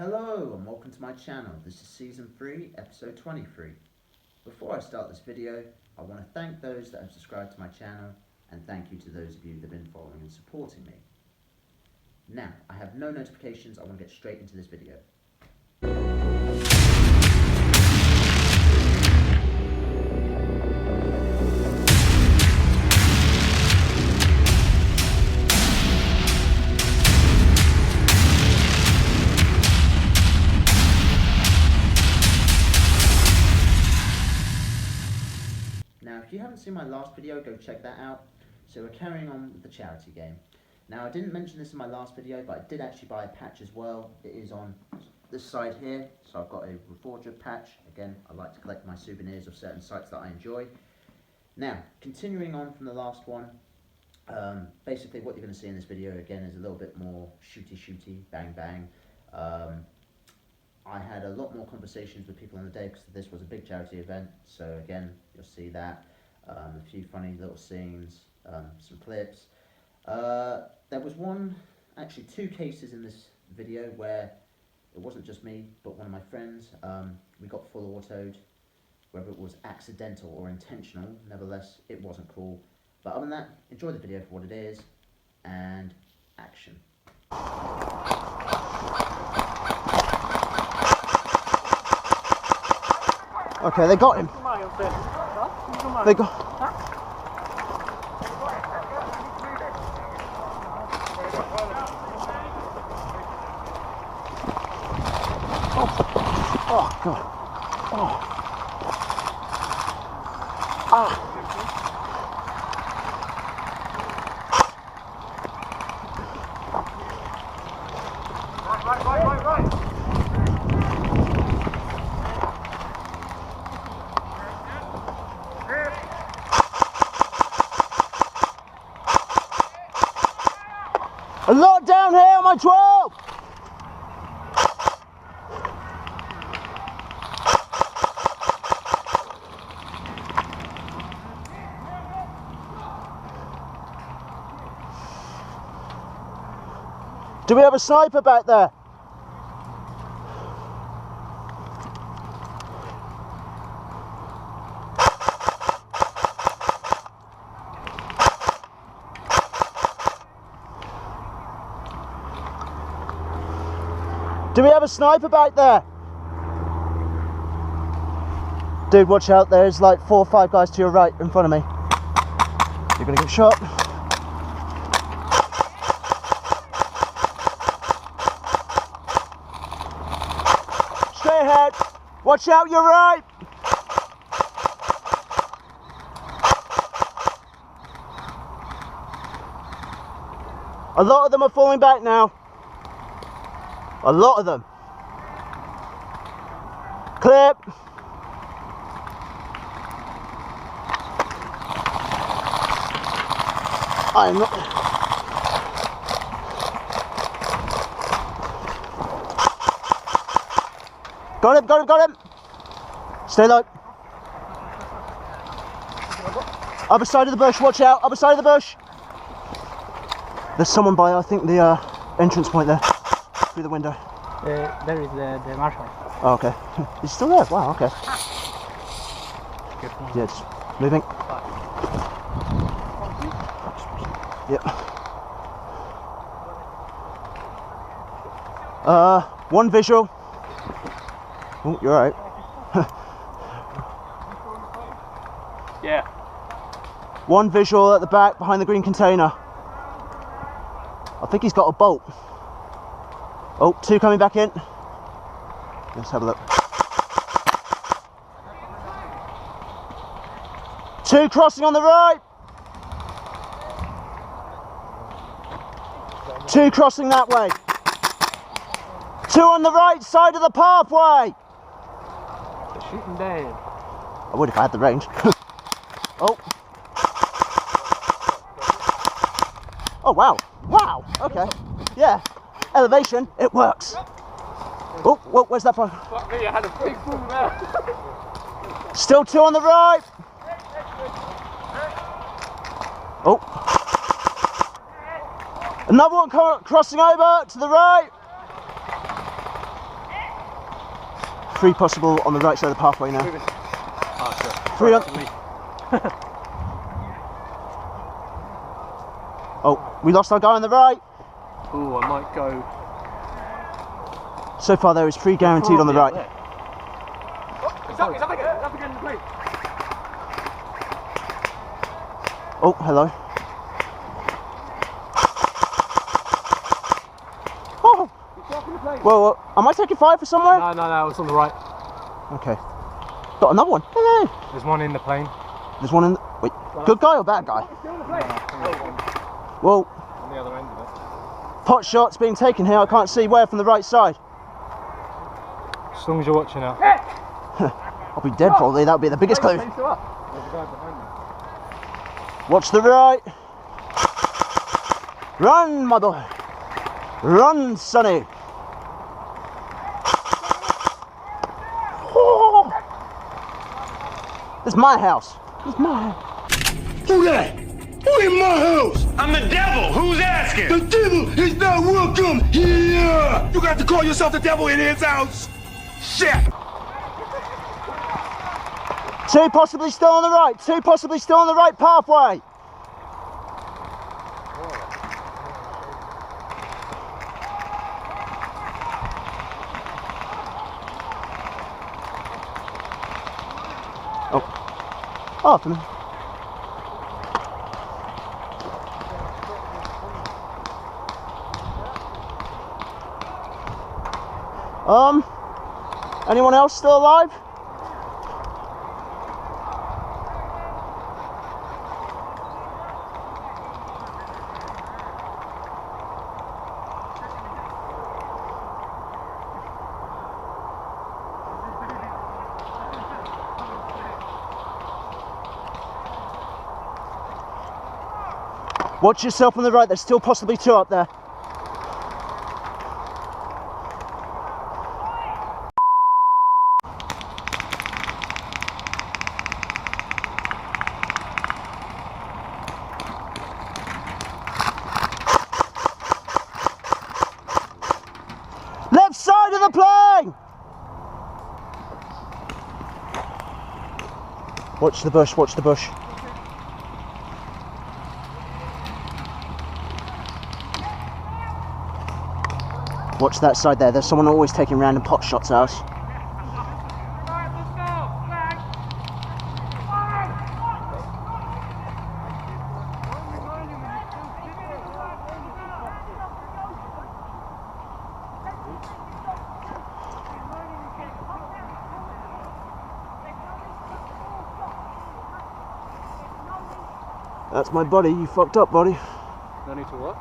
Hello and welcome to my channel. This is season 3, episode 23. Before I start this video, I want to thank those that have subscribed to my channel and thank you to those of you that have been following and supporting me. Now, I have no notifications, I want to get straight into this video. Now, if you haven't seen my last video, go check that out. So we're carrying on with the charity game. Now, I didn't mention this in my last video, but I did actually buy a patch as well. It is on this side here. So I've got a Reforger patch. Again, I like to collect my souvenirs of certain sites that I enjoy. Now, continuing on from the last one, basically what you're going to see in this video again is a little bit more shooty, bang bang. I had a lot more conversations with people on the day because this was a big charity event, so again, you'll see that, a few funny little scenes, some clips. There was actually two cases in this video where it wasn't just me, but one of my friends, we got full autoed, whether it was accidental or intentional, nevertheless, it wasn't cool. But other than that, enjoy the video for what it is, and action. Okay, they got him. They got. Oh God. Oh. Ah. Right. A lot down here on my 12! Do we have a sniper back there? Do we have a sniper back there? Dude, watch out, there's like 4 or 5 guys to your right in front of me. You're gonna get shot. Straight ahead. Watch out, you're right. A lot of them are falling back now. A lot of them. Clip. I'm not. Got him. Stay low. Other side of the bush, watch out. Other side of the bush. There's someone by, I think, the entrance point there. Through the window. There is the marshal. Oh, okay. He's still there? Wow, okay. Yeah, just moving. Yep. One visual. Oh, you're alright. Yeah. One visual at the back behind the green container. I think he's got a bolt. Oh, 2 coming back in. Let's have a look. 2 crossing on the right. 2 crossing that way. 2 on the right side of the pathway. They're shooting down. I would if I had the range. Oh. Oh, wow. Wow. Okay. Yeah. Elevation, it works. Oh, whoa, where's that from? Fuck me, I had a big boom there. Still 2 on the right. Oh. Another one crossing over to the right. 3 possible on the right side of the pathway now. Oh, sure. 3 on. Oh, we lost our guy on the right. Ooh, I might go. So far there is 3 guaranteed on the right. It's up again, the plate. Oh, hello. Oh. Well, am I taking fire for somewhere? No, it's on the right. Okay. Got another one. Hey. There's one in the plane. There's one in. Wait, good guy or bad guy? Well, On the other end of it. pot shots being taken here. I can't see where from the right side. As long as you're watching out. I'll be dead probably. That would be the biggest clue. There's a guy behind me. Watch the right. Run, my boy. Run, sonny. Oh. This is my house. This is my house. Who that? Who in my house? I'm the devil. Who's asking? The devil is not welcome here. You got to call yourself the devil in his house. Shit. 2 possibly still on the right. 2 possibly still on the right pathway. Oh. Afternoon. Anyone else still alive? Watch yourself on the right, there's still possibly 2 up there. Left side of the plane! Watch the bush, watch the bush. Watch that side there, there's someone always taking random pot shots at us. That's my buddy, you fucked up, buddy. No need to what?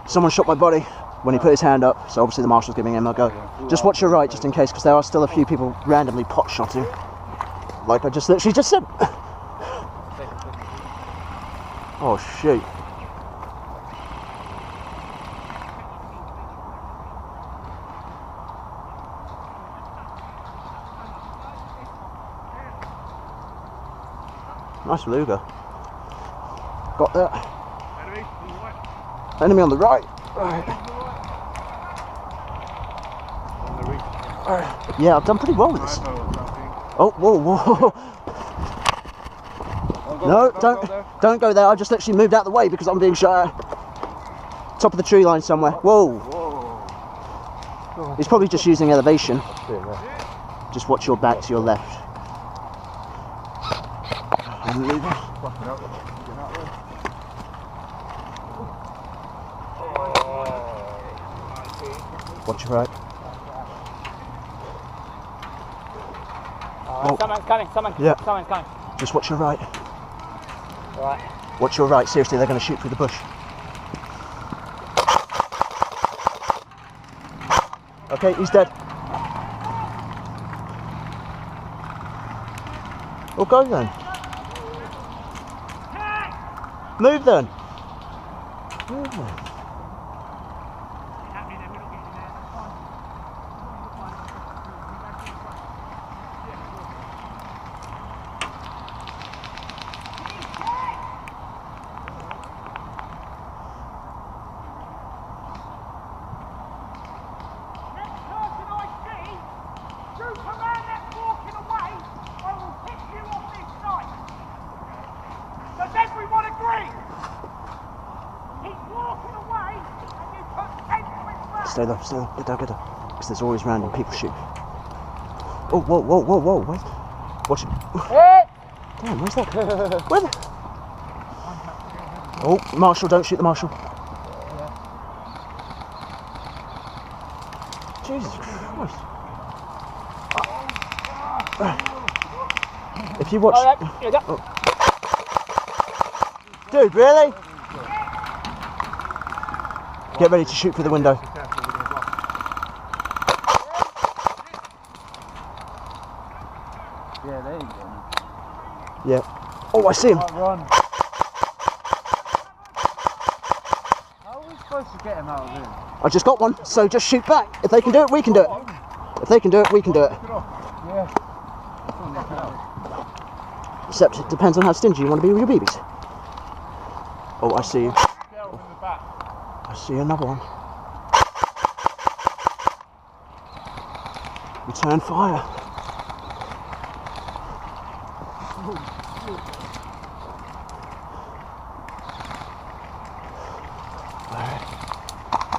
Someone shot my buddy when he put his hand up, so obviously the marshal's giving him a go. Just watch your right, just in case, because there are still a few people randomly pot shotting. Like I just literally just said. Oh shoot. Nice Luger. Got that. Enemy on the right. Alright. Yeah, I've done pretty well with this. Oh, whoa, whoa. No, don't go there. I just literally moved out of the way because I'm being shot at. Top of the tree line somewhere. Whoa. He's probably just using elevation. Just watch your back to your left. Watch your right. Oh. Someone's coming, someone's coming. Just watch your right. Right. Watch your right, seriously, they're going to shoot through the bush. Okay, he's dead. Well, go then. Move then. Move then. Stay low, get down. Because there's always random people shooting. Oh, whoa, wait. Watch it. Damn, where's that? Where the... Oh, Marshall, don't shoot the Marshall. Jesus Christ. If you watch... Oh. Dude, really? Get ready to shoot through the window. Yeah, there you go. Yeah. Oh, I see him. Run. How are we supposed to get him out of here? I just got one, so just shoot back. If they can do it, we can do it. If they can do it, we can do it. Yeah. Except it depends on how stingy you want to be with your BBs. Oh, I see you. I see another one. Return fire.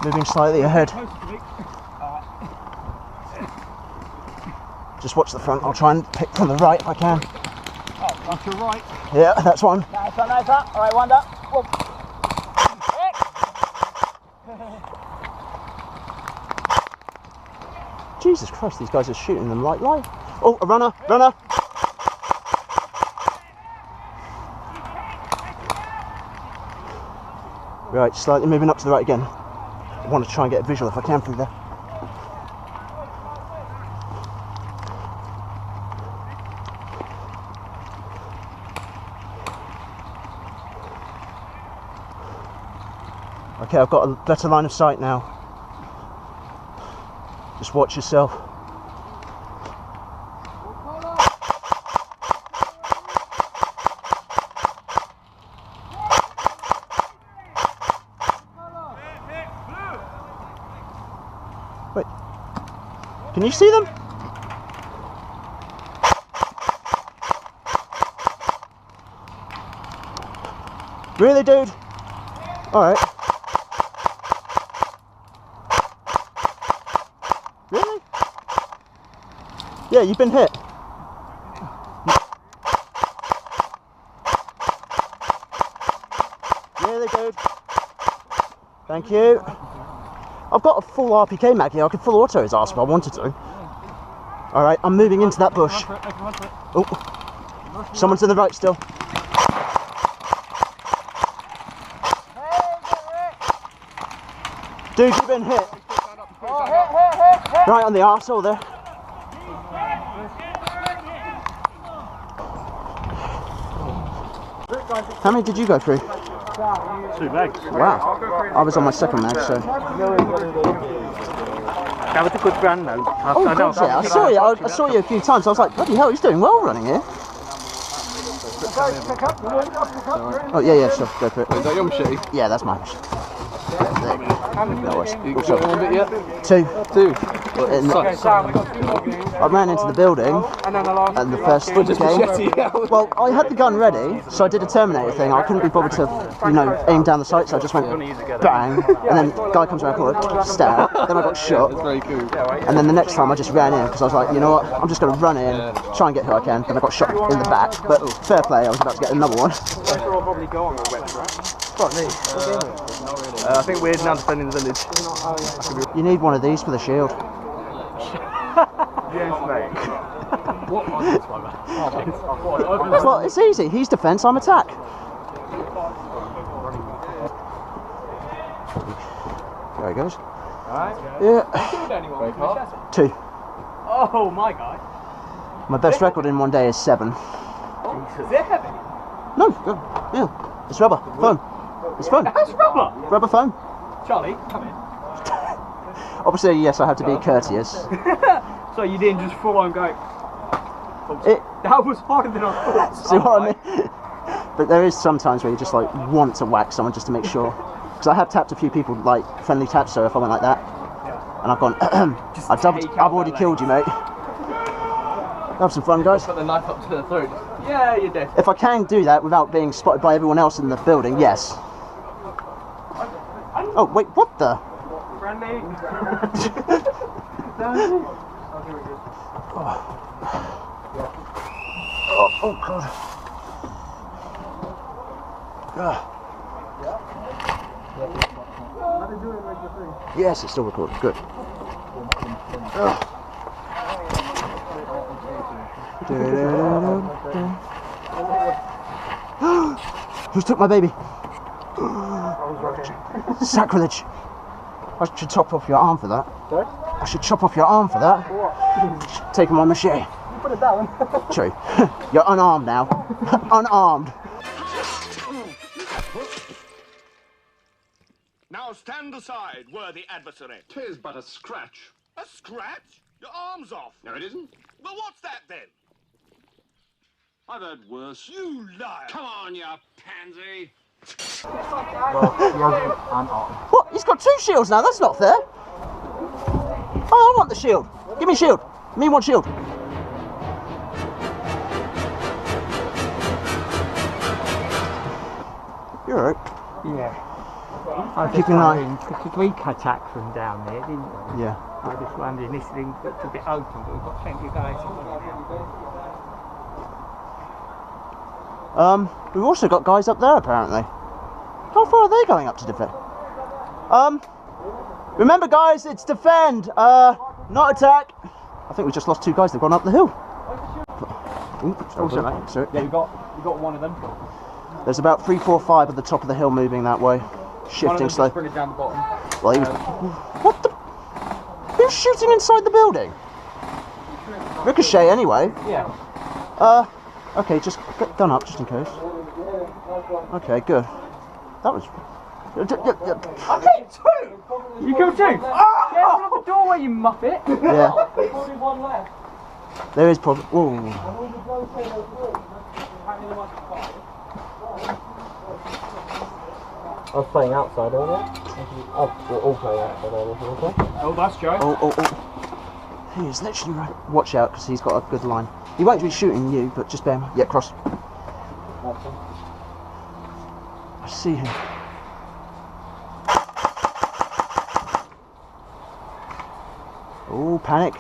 Moving slightly ahead. Just watch the front. I'll try and pick from the right if I can. Oh, to right. Yeah, that's one. Nice one. Alright, wind up. Whoa. Jesus Christ, these guys are shooting them like live. Oh, a runner. Right, slightly moving up to the right again. I want to try and get a visual if I can through there. Okay, I've got a better line of sight now. Just watch yourself. Wait, can you see them? Really, dude? All right. Really? Yeah, you've been hit. Really, dude? Thank you. I've got a full RPK mag here. I could full auto his ass if I wanted to. All right, I'm moving into that bush. Oh, someone to the right still. Dude, you've been hit. Right on the arsehole there. How many did you go through? 2 legs. Wow. I was on my second mag, so. That was a good run though. Oh, God, yeah. I saw you. I saw you a few times. I was like, bloody hell, he's doing well running here. Oh, yeah, sure. Go for it. Is that your machine? Yeah, that's my machine. No worries. You got one bit yet? Two. Sucks. I ran into the building and the first game. Well, I had the gun ready, so I did a Terminator thing. I couldn't be bothered to, aim down the sight, so I just went bang, and then the guy comes around the corner, stab, then I got shot. That's very cool. And then the next time I just ran in because I was like, you know what, I'm just going to run in, try and get who I can. Then I got shot in the back, but fair play, I was about to get another one. I think we're now defending the village. You need one of these for the shield. Yes, mate. What was this one, man? Well, it's easy. He's defense, I'm attack. There he goes. Yeah. 2. Oh my god. My best record in one day is 7. Is it heavy? No, yeah. It's rubber. Foam. It's foam. That's rubber! Rubber foam. Charlie, come in. Obviously, yes, I have to be courteous. So you didn't just full on go. That was harder than I thought. See what I mean? But there is sometimes where you just want to whack someone just to make sure. Because I have tapped a few people friendly taps, so if I went like that, and I've gone, I've already killed you, mate. Have some fun, guys. Put the knife up to the throat. Yeah, you're dead. If I can do that without being spotted by everyone else in the building, yes. Oh, wait, what the? Randy. Oh God. Yes, it's still recording. Good. Who's took my baby? Sacrilege. I should chop off your arm for that. Sorry? I should chop off your arm for that. What? Taking my machete. You put it down. True. You're unarmed now. Unarmed. Now stand aside, worthy adversary. 'Tis but a scratch. A scratch? Your arm's off. No, it isn't. Well, what's that then? I've heard worse. You liar. Come on, you pansy. What? He's got 2 shields now. That's not fair. Oh, I want the shield. Give me a shield. Me want shield. You're alright. Yeah. I Keeping an eye. because we attacked from down there, didn't we? Yeah. I just wondered, this thing looked a bit open, but we've got plenty of guys in there. We've also got guys up there apparently. How far are they going up to defend? Remember guys, it's defend, not attack. I think we just lost 2 guys, they've gone up the hill. Also, mate. Sorry. Yeah, you got one of them. There's about 3, 4, 5 at the top of the hill moving that way. Shifting slow. Sprinted down the bottom. Well, he was... What the... Who's shooting inside the building? Ricochet anyway. Yeah. Okay, just get gun up just in case. Okay, good. That was... I killed 2! You killed 2? Get out of the doorway, you muppet! Yeah. There is probably... Whoa. I was playing outside earlier. We're all playing outside earlier, okay? Oh, that's Joe. Oh. He is literally right. Watch out, because he's got a good line. He won't be shooting you, but just bear him. Yeah, cross. I see him. Oh, panic.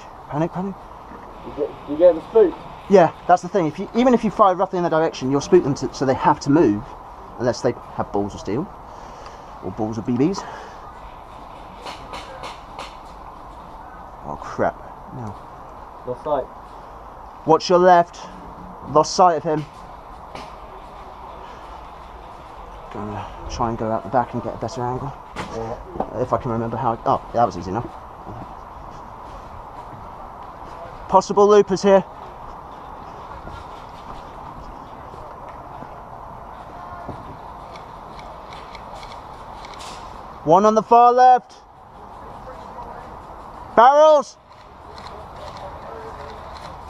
You get the spook? Yeah, that's the thing. Even if you fire roughly in their direction, you'll spook them so they have to move, unless they have balls of steel or balls of BBs. Oh crap! No. Lost sight. Watch your left. Lost sight of him. Gonna try and go out the back and get a better angle. Yeah. If I can remember how. Oh, that was easy enough. Possible loopers here. One on the far left. Barrels.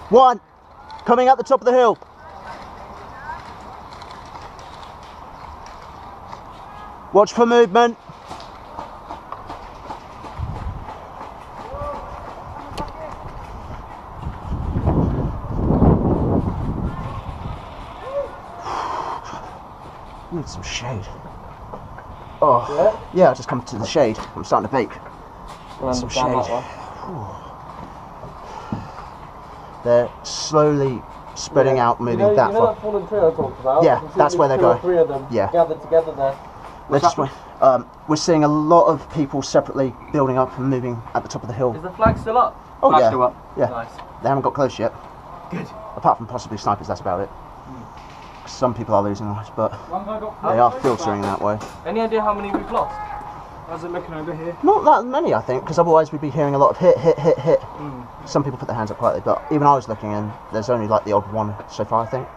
One. Coming up the top of the hill. Watch for movement. Need some shade. Oh, yeah, I just come to the shade. I'm starting to bake. Some shade. They're slowly spreading out, moving that you know far. that fallen tree I talked about? Yeah, I can see that's where they're 2 or going. 3 of them gathered together there. We're seeing a lot of people separately building up and moving at the top of the hill. Is the flag still up? Oh Flag's yeah, still up. yeah. Nice. They haven't got close yet. Good. Apart from possibly snipers, that's about it. Some people are losing lives, but they are filtering that way. Any idea how many we've lost? How's it looking over here? Not that many, I think, because otherwise we'd be hearing a lot of hit. Some people put their hands up quietly, but even I was looking and there's only like the odd one so far, I think.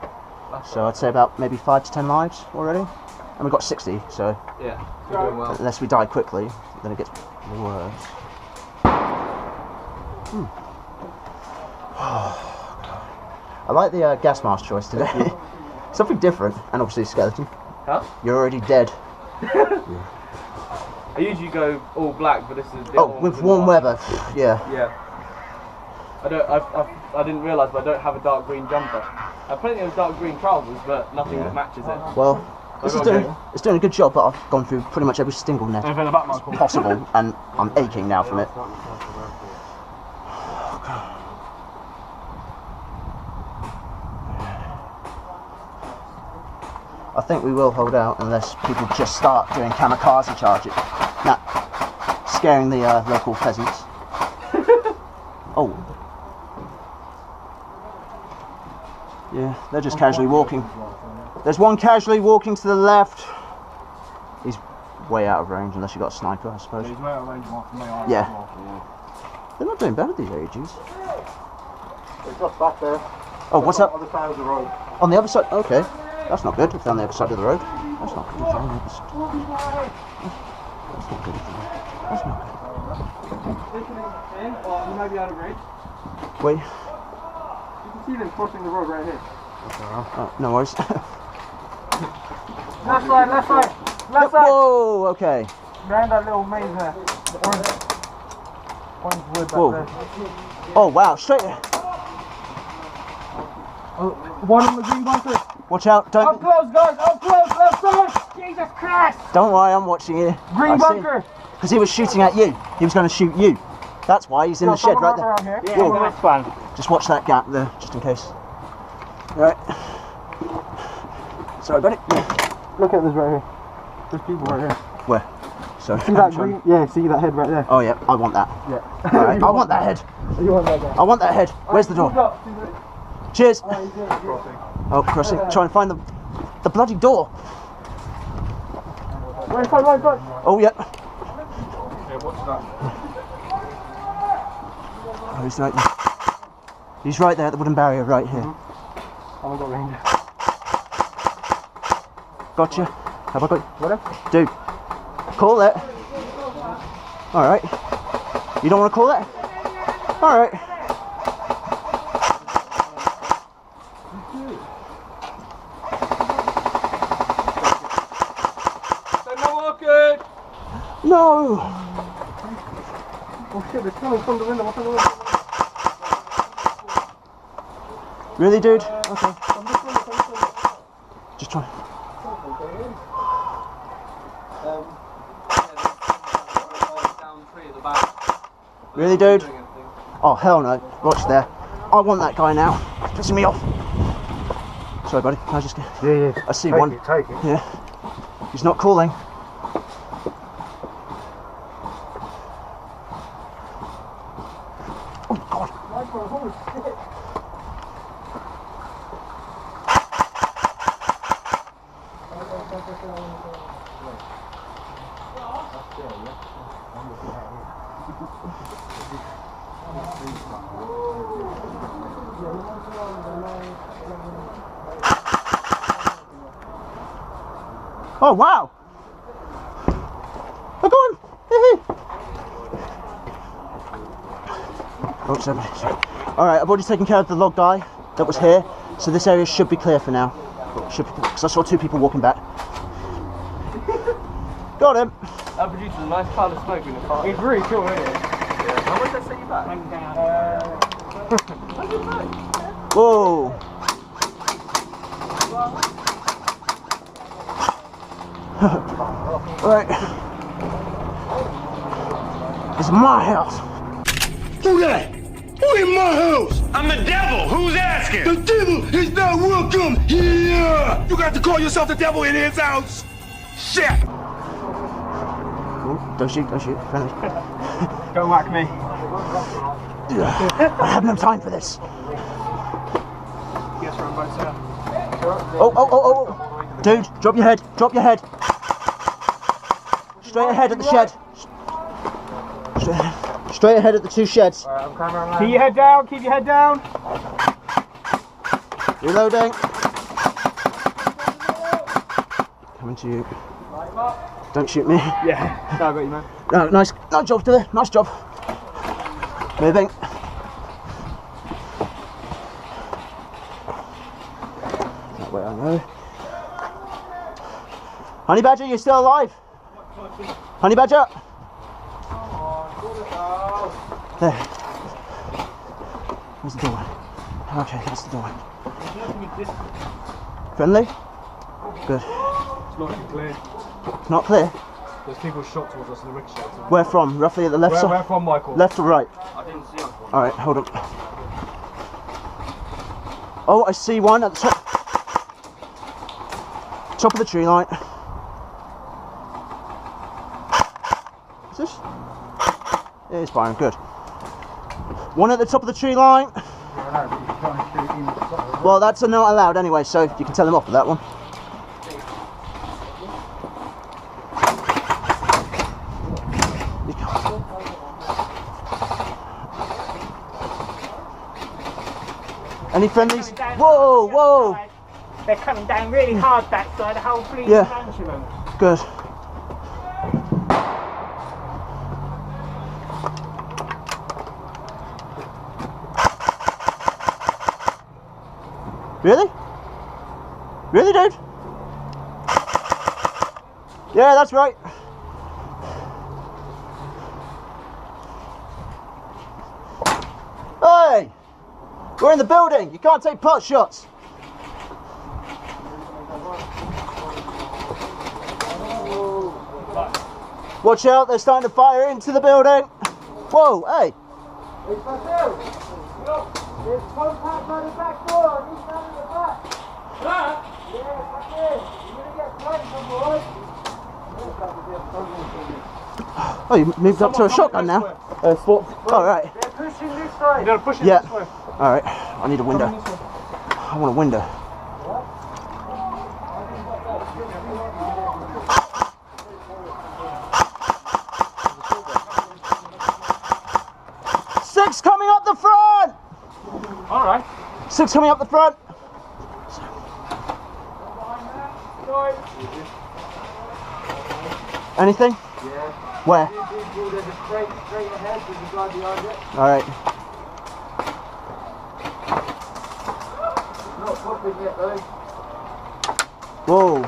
So I'd say about maybe 5 to 10 lives already. And we've got 60, so Yeah, we're doing well. unless we die quickly, then it gets worse. I like the gas mask choice today. Something different, and obviously a skeleton. Huh? You're already dead. I usually go all black, but this is a bit Oh, with warm weather, yeah. Yeah. I didn't realise, but I don't have a dark green jumper. I have plenty of dark green trousers, but nothing that matches it. Well, This is doing, it's doing a good job, but I've gone through pretty much every single net Anything about my call? possible, and I'm aching now from it. I think we will hold out unless people just start doing kamikaze charges. Nah, scaring the local peasants. Oh. Yeah, they're just casually walking. There's one casually walking to the left. He's way out of range unless you got a sniper, I suppose. He's way out of range from me. Yeah. They're not doing bad at these ages. It's just back there. Oh, what's up? On the side of the road. On the other side? Okay. That's not good. If they're on the other side of the road. That's not good. If they're on the other side. That's not good. That's not good. You might be out of range. Wait. You can see them crossing the road right here. Oh, no worries. Left side, left side, left side. Whoa, okay. Behind that little maze there. The orange wood back Whoa. there. Oh, wow. Straight. One on the green bunker. Watch out. Up Don't. close, guys. Up close. Left side. Jesus Christ. Don't worry, I'm watching you. Green bunker. Because he was shooting at you. He was going to shoot you. That's why he's in the shed right there. Around here. Whoa. Nice plan. Just watch that gap there, just in case. Right. Sorry, buddy. Yeah. Look at this right here. There's people right here. Where? Sorry. See that green? Yeah, see that head right there? Oh yeah, I want that. Yeah. Alright, I want that head. You want that guy? I want that head. Where's the door? Cheers. Oh, crossing. Trying to find the bloody door. Right, right. Oh yeah. Yeah, what's that? Oh, he's right there. He's right there at the wooden barrier, right here. I haven't got range. Gotcha. Have I got you? Whatever. Dude, call it. Alright. You don't want to call it? Alright. No! Oh shit, there's someone from the window. What's on the window? Really, dude? Okay. Just try. Really, dude? Oh, hell no. Watch there. I want that guy now. It's pissing me off. Sorry, buddy. Can I just get... Yeah. I see one. Take it. Yeah. He's not calling. Oh, God. Oh, wow. Oh, go on. Oh, sorry. Alright, I've already taken care of the log guy that was here, so this area should be clear for now. Should be, because I saw two people walking back. Got him. That produces a nice cloud of smoke in the car. It's really cool, isn't it? How much did I set you back? Whoa. Right. It's my house. Who that? Who in my house? I'm the devil. Who's asking? The devil is not welcome here! You got to call yourself the devil in his house! Shit! Ooh, don't shoot, friendly. Don't whack me. I have no time for this. Yes, run by sir. Oh. Dude, drop your head. Straight ahead at the shed. Straight ahead at the two sheds. Keep your head down, keep your head down. Reloading. Coming to you. Don't shoot me. Yeah, I got you, man. No, nice job, Dylan. Nice job. Moving. That way I know. Honey Badger, you still alive? Honey Badger? There. Where's the doorway? Okay, that's the doorway. Friendly? Good. It's not even clear. Not clear. There's people shot towards us in the ricochet. Where from? Roughly at the left side? Where from, Michael? Left or right? I didn't see us. Alright, hold on. Oh, I see one at the top. Top of the tree line. Is this? It is firing, good. One at the top of the tree line. Well, that's not allowed anyway, so you can tell him off for that one. Any friendlies? Whoa, whoa! They're coming down really hard that side, the whole bleeding bunch of them. Good. Really? Really, dude? Yeah, that's right. Hey! We're in the building. You can't take pot shots. Watch out, they're starting to fire into the building. Whoa, hey. There's one pack by the back door, and he's down in the back. Yeah, back in. You're going to get flanked, my boy. Oh, you moved up to a shotgun now? Swap. All right. They're pushing this way. You gotta push it Yeah. this way. All right. I need a window. I want a window. Six coming up the front. Alright. Six coming up the front. Anything? Yeah. Where? There's a straight ahead with the guy behind it. All right. Not popping yet, though. Whoa.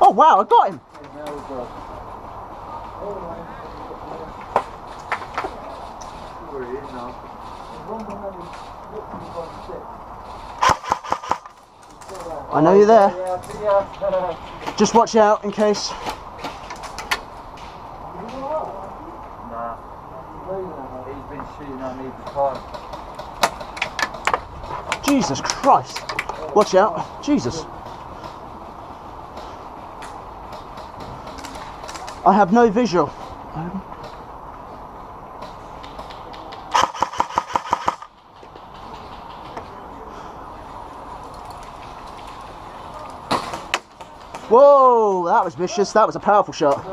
Oh wow, I got him. Where he is now. I know you're there. Yeah, see ya. Just watch out in case. Nah. He's been shooting on me before. Jesus Christ. Watch out. Jesus. I have no visual. Whoa, that was vicious. That was a powerful shot.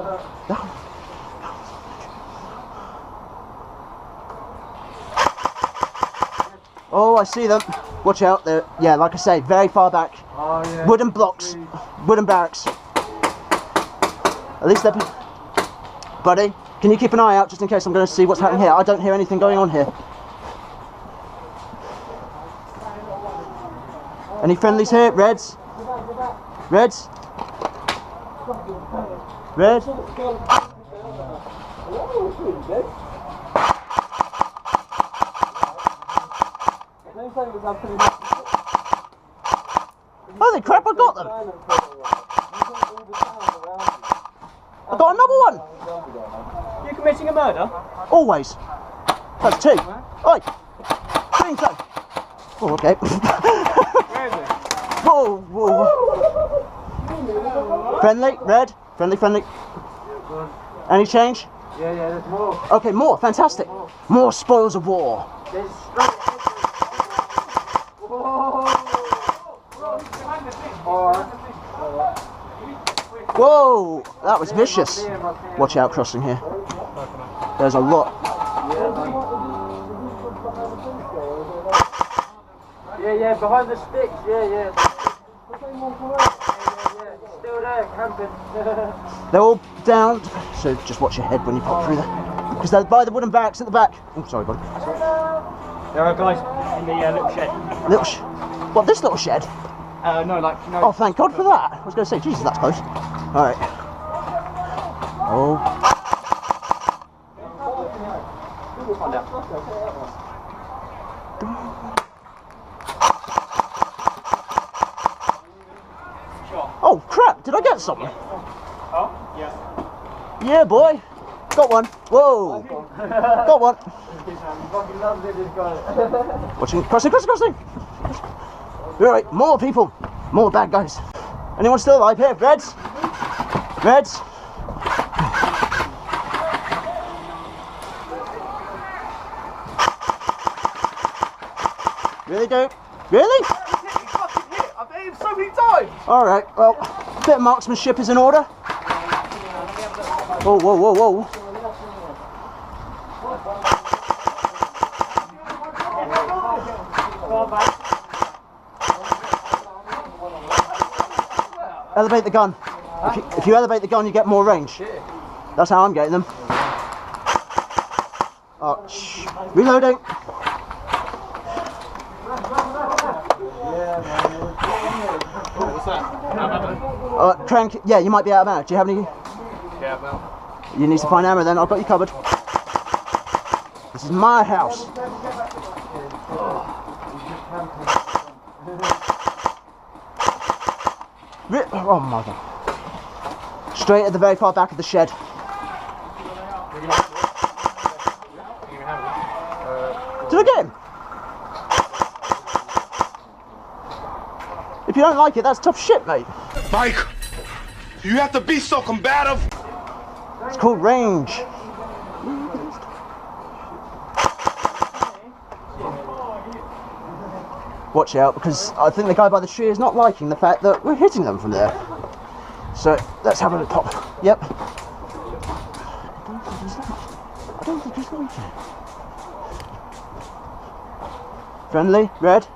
Oh, I see them. Watch out. They're, yeah, like I say, very far back. Oh, yeah. Wooden blocks. Wooden barracks. At least they're... Buddy, can you keep an eye out just in case I'm going to see what's happening here? I don't hear anything going on here. Any friendlies here? Reds? Reds? Red? Holy crap, I got them! I got another one! You committing a murder? Always. That's two. Oi! Clean toe. Oh, okay. Where is it? Whoa, whoa. Friendly, red. Friendly, friendly. Any change? Yeah, there's more. Okay, more. Fantastic. More spoils of war. There's straight ahead. Whoa, that was vicious. Watch out crossing here. There's a lot. Yeah, behind the sticks, yeah. Still there, camping. They're all down, so just watch your head when you pop through there. Because they're by the wooden barracks at the back. Oh, sorry, buddy. There are guys in the little shed. What, this little shed? No, like, no. Oh, thank God for that. I was going to say, Jesus, that's close. Alright. Oh. Oh crap, did I get something? Oh, yeah. Yeah, boy. Got one. Whoa. Got one. Watching. Crossing. Alright, more people. More bad guys. Anyone still alive here? Reds? Reds? Really, dude? Really? I've hit him so many times. Alright, well, a bit of marksmanship is in order. Whoa, whoa, whoa, whoa. Elevate the gun. If you elevate the gun, you get more range. That's how I'm getting them. Oh, shh. Reloading. Crank. Yeah, you might be out of ammo. Do you have any? Yeah, well. You need to find ammo then. I've got you covered. This is my house. Oh my god. Straight at the very far back of the shed. Did I get him? If you don't like it, that's tough shit, mate. Mike, you have to be so combative. It's called range. Watch out, because I think the guy by the tree is not liking the fact that we're hitting them from there. So let's have a little pop. Yep. I don't think he's liking it. Friendly, red.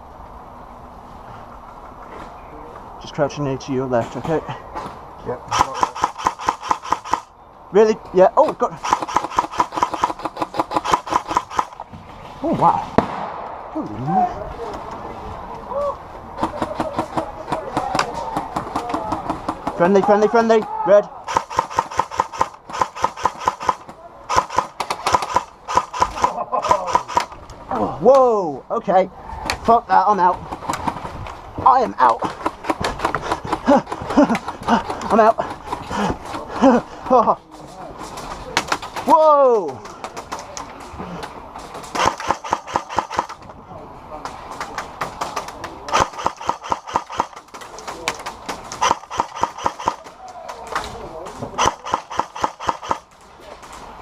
Just crouching near to your left, okay? Yep. Really? Yeah. Oh, got. Oh wow. Holy moly. Friendly, red. Oh, whoa, okay. Fuck that, I'm out. I am out. I'm out. Whoa.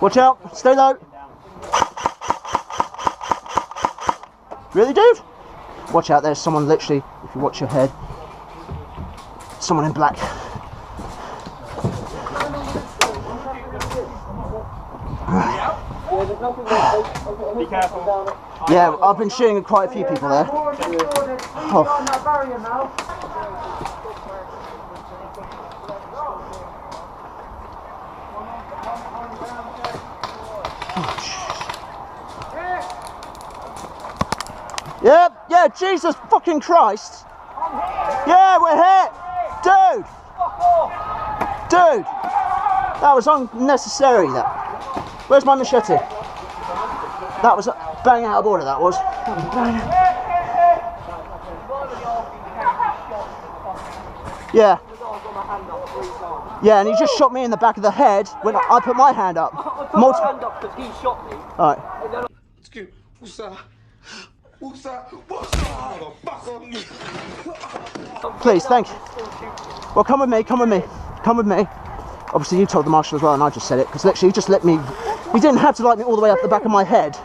Watch out, stay low. Really, dude? Watch out, there's someone literally, if you watch your head, someone in black. Be careful. Yeah, I've been shooting at quite a few people there. Oh. Yeah, Jesus fucking Christ. Yeah, we're hit. Dude. That was unnecessary, that. Where's my machete? That was bang out of order, that was. Yeah. Yeah, and he just shot me in the back of the head when I put my hand up. I put my hand up because he shot me. Alright. Please, thank you. Well, come with me. Obviously, you told the marshal as well, and I just said it, because literally, he just let me. He didn't have to light me all the way up the back of my head.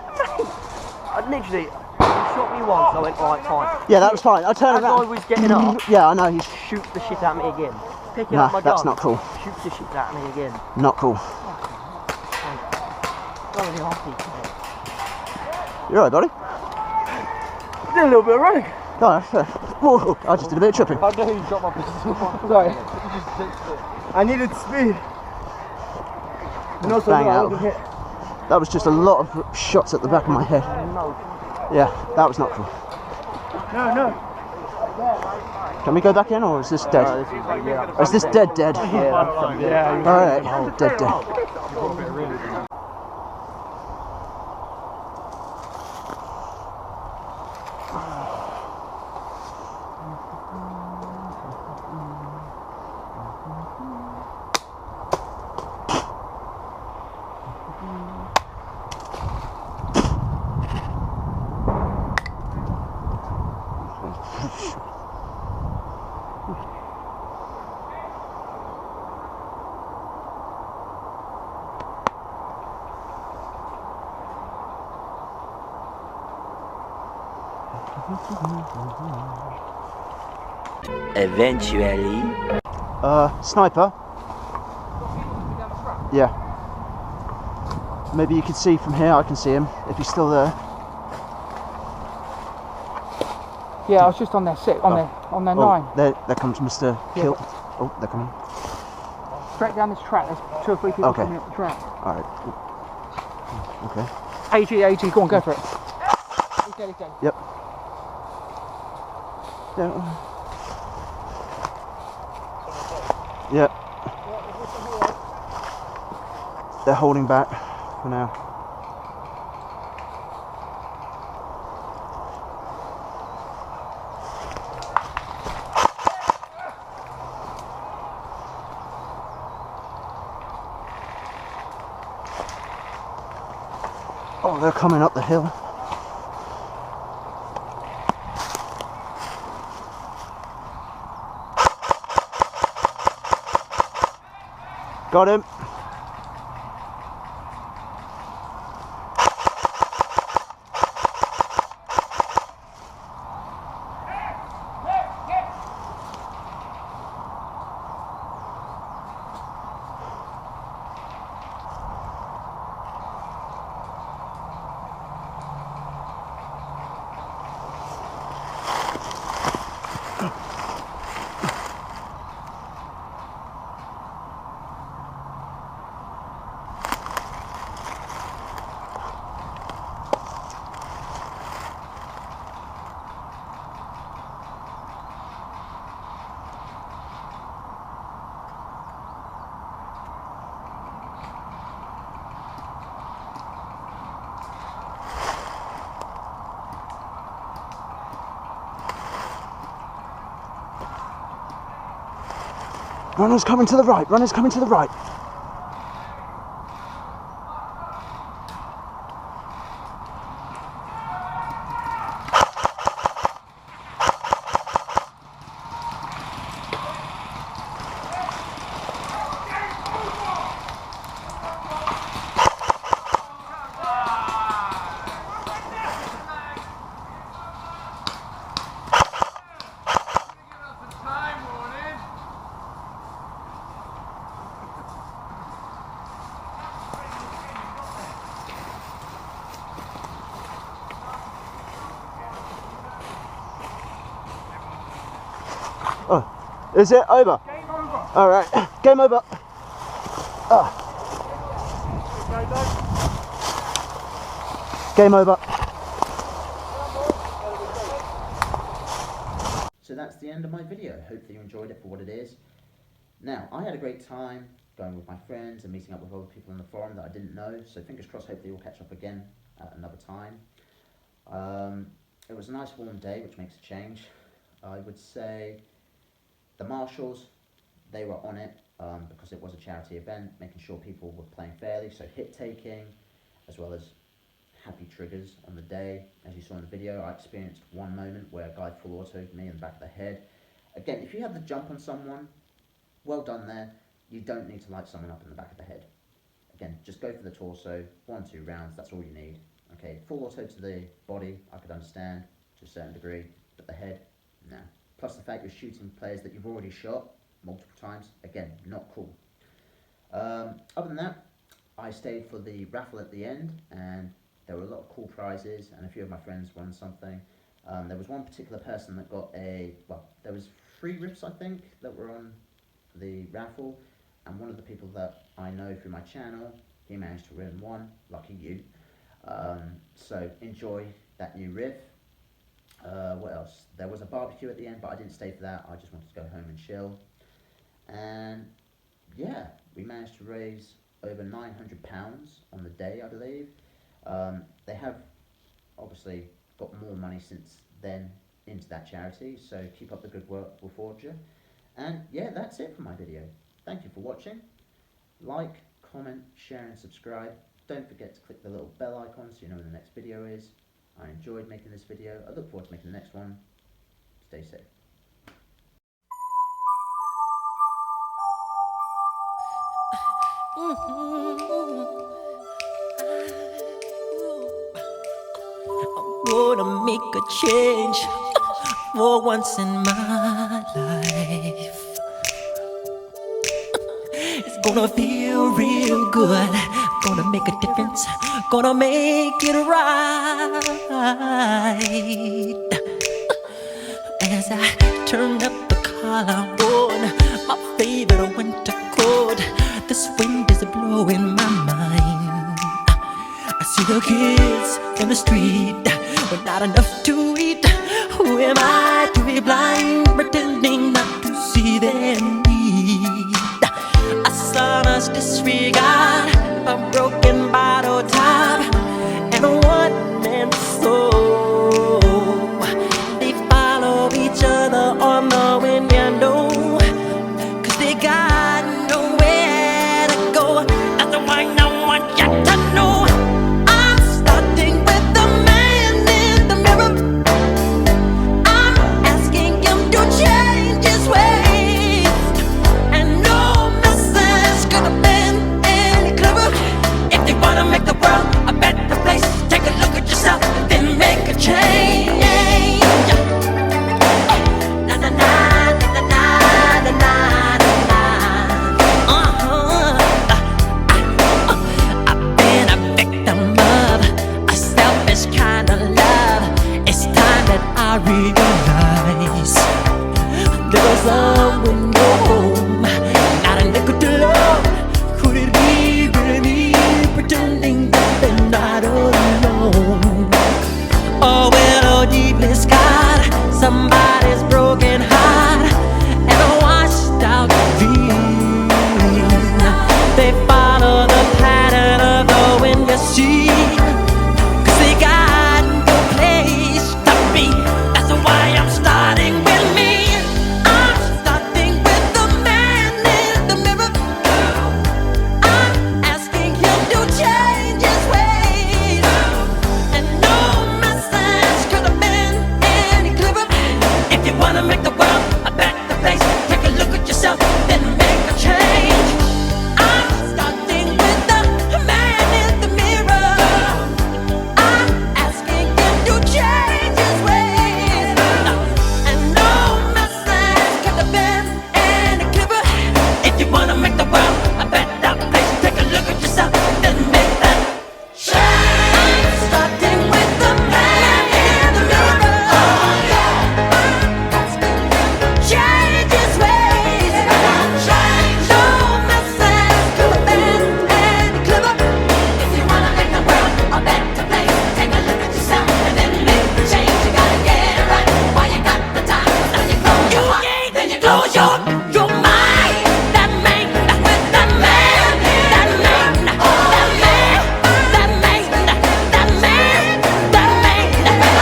Literally, he shot me once, I went, alright, fine. Yeah, that was fine. I turned around. As I was getting up, yeah, I know, he's. Shoot the shit at me again. Picking Nah, up my that's gun. not cool. Shoot the shit at me again. Not cool. Really hearty. You alright, buddy? Did a little bit of running. No, whoa, I just did a bit of tripping. I know you shot my pistol. Sorry. I needed speed. And also, Bang I out. wasn't hit. That was just a lot of shots at the back of my head. No. Yeah, that was not cool. No. Can we go back in, or is this dead? Is this dead? Yeah. Alright, dead. Eventually. Sniper? Yeah. Maybe you can see from here, I can see him, if he's still there. Yeah, I was just on their six, on their 9. There comes Mr. Kilt. Oh, they're coming. Straight down this track, there's 2 or 3 people Okay. coming up the track. Alright. Okay. AG, go on, go for it. He's dead. Yep. Yeah. Yep. They're holding back for now. Oh, they're coming up the hill. Got him. Runner's coming to the right, runner's coming to the right. Oh, is it over? Game over. All right, game over. Game over. So that's the end of my video. Hopefully you enjoyed it for what it is. Now, I had a great time going with my friends and meeting up with other people in the forum that I didn't know, so fingers crossed, hopefully we'll catch up again at another time. It was a nice warm day, which makes a change. I would say the marshals, they were on it because it was a charity event, making sure people were playing fairly, so hit taking, as well as happy triggers on the day. As you saw in the video, I experienced one moment where a guy full autoed me in the back of the head. Again, if you have the jump on someone, well done there. You don't need to light someone up in the back of the head. Again, just go for the torso, 1-2 rounds, that's all you need. Okay, full auto to the body, I could understand to a certain degree, but the head, no. Plus the fact you're shooting players that you've already shot multiple times, again, not cool. Other than that, I stayed for the raffle at the end, and there were a lot of cool prizes, and a few of my friends won something. There was one particular person that got there was 3 rips, I think, that were on the raffle, and one of the people that I know through my channel, he managed to win one, lucky you. So enjoy that new riff. What else? There was a barbecue at the end, but I didn't stay for that. I just wanted to go home and chill. And yeah, we managed to raise over £900 on the day, I believe. They have obviously got more money since then into that charity, so keep up the good work, Reforger. And yeah, that's it for my video. Thank you for watching. Like, comment, share and subscribe. Don't forget to click the little bell icon so you know when the next video is. I enjoyed making this video. I look forward to making the next one. Stay safe. I'm gonna make a change for once in my life. It's gonna feel real good. Gonna make a difference. Gonna make it right. As I turn up the collar on my favorite winter coat, this wind is blowing my mind. I see the kids in the street with not enough to eat. Who am I to be blind, pretending not to see their need? A son's disregard, a broken bottle top, and a one-man soul. They follow each other on the window, 'cause they got nowhere to go. That's why I want you to know I'm starting with the man in the mirror. I'm asking him to change his ways, and no message could have been any clearer. If they wanna make the world a better place, take a look at yourself, then make a change. Na na na na na na na na. I've been a victim of a selfish kind of love. It's time that I realize there was someone no home, not a nickel to love. Could it be really me, pretending that they're not alone? Oh well, oh deeply scarred, somebody's broken heart and a washed out dream. They follow the pattern of the wind, you see, 'cause they got no place to be. That's why I'm starting with me. I'm starting with the man in the mirror. I'm asking him to change his ways, and no message could have been any clearer. If you wanna make the world a better place, take a look at yourself, then make a change. I'm starting with the man in the mirror. I'm asking him to change his ways, and no message could have been any clearer. If you wanna make the world a better place, take a look at yourself, then make that change. I'm starting with the man in the mirror. I'm asking him to change his ways, no message could have been any clearer. If you wanna make the world a better place, take a look at yourself and then make the change. You gotta get it right while you got the time. Now you close your heart, then you close your mind. That man, with that man, that man, that man, that man, that man, that man,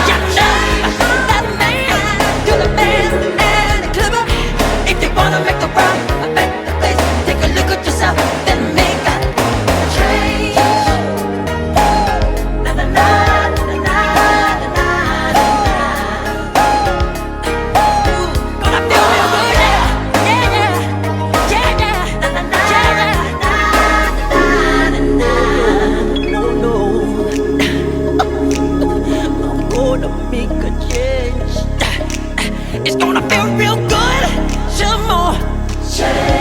you know that man could have been any clearer. If you wanna make the world a better place, take a look at yourself, then make a change. Na na na na na na na. Gonna feel real good, yeah, yeah, yeah, yeah. Na na na na na na. No, no. I'm gonna make a change. It's gonna feel real good. Some more change.